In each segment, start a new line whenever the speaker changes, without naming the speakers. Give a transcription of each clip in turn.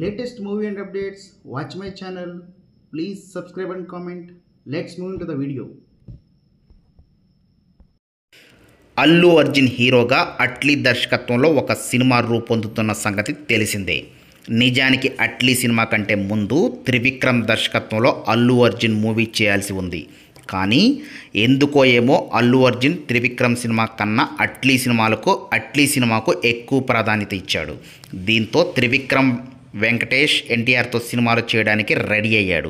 latest movie and updates, watch my channel. Please subscribe and comment. Let's move into the video.
Allu Arjun హీరోగా అట్లీ దర్శకత్వంలో ఒక cinema రూపొందుతున్న సంగతి తెలిసిందే. నిజానికి అట్లీ సినిమా కంటే ముందు త్రివిక్రమ్ దర్శకత్వంలో అల్లు అర్జున్ మూవీ చేయాల్సి ఉంది. కానీ ఎందుకో ఏమో అల్లు అర్జున్ త్రివిక్రమ్ సినిమా కన్నా అట్లీ సినిమాకు ఎక్కువ ప్రాధాన్యత ఇచ్చాడు. దీంతో త్రివిక్రమ్ వెంకటేష్ ఎన్టీఆర్తో సినిమాలు చేయడానికి రెడీ అయ్యాడు.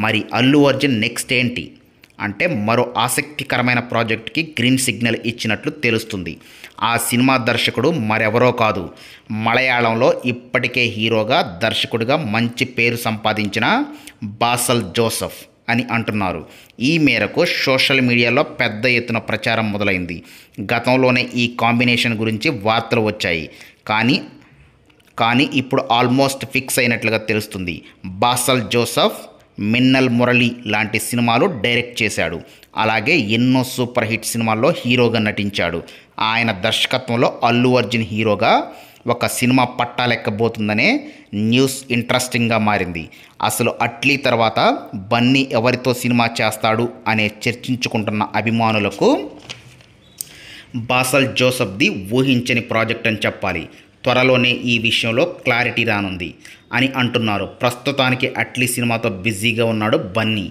మరి అల్లు అర్జున్ నెక్స్ట్ ఏంటి అంటే మరో ఆసక్తికరమైన ప్రాజెక్టుకి గ్రీన్ సిగ్నల్ ఇచ్చినట్లు తెలుస్తుంది. ఆ సినిమా దర్శకుడు మరెవరో కాదు, మలయాళంలో ఇప్పటికే హీరోగా దర్శకుడిగా మంచి పేరు సంపాదించిన బాసల్ జోసెఫ్ అని అంటున్నారు. ఈ మేరకు సోషల్ మీడియాలో పెద్ద ఎత్తున ప్రచారం మొదలైంది. గతంలోనే ఈ కాంబినేషన్ గురించి వార్తలు వచ్చాయి. కానీ ఇప్పుడు ఆల్మోస్ట్ ఫిక్స్ అయినట్లుగా తెలుస్తుంది. బాసల్ జోసెఫ్ మిన్నల్ మురళి లాంటి సినిమాలు డైరెక్ట్ చేశాడు. అలాగే ఎన్నో సూపర్ హిట్ సినిమాల్లో హీరోగా నటించాడు. ఆయన దర్శకత్వంలో అల్లు అర్జున్ హీరోగా ఒక సినిమా పట్టాలెక్కబోతుందనే న్యూస్ ఇంట్రెస్టింగ్గా మారింది. అసలు అట్లీ తర్వాత బన్నీ ఎవరితో సినిమా చేస్తాడు అనే చర్చించుకుంటున్న అభిమానులకు బాసల్ జోసెఫ్ది ఊహించని ప్రాజెక్ట్ అని చెప్పాలి. త్వరలోనే ఈ విషయంలో క్లారిటీ రానుంది అని అంటున్నారు. ప్రస్తుతానికి అట్లీ సినిమాతో బిజీగా ఉన్నాడు బన్నీ.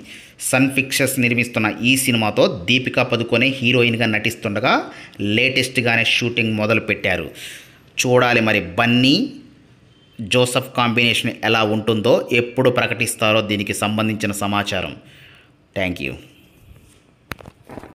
సన్ పిక్చర్స్ నిర్మిస్తున్న ఈ సినిమాతో దీపికా పదుకొనే హీరోయిన్గా నటిస్తుండగా లేటెస్ట్గానే షూటింగ్ మొదలుపెట్టారు. చూడాలి మరి బన్నీ జోసెఫ్ కాంబినేషన్ ఎలా ఉంటుందో, ఎప్పుడు ప్రకటిస్తారో దీనికి సంబంధించిన సమాచారం. Thank you.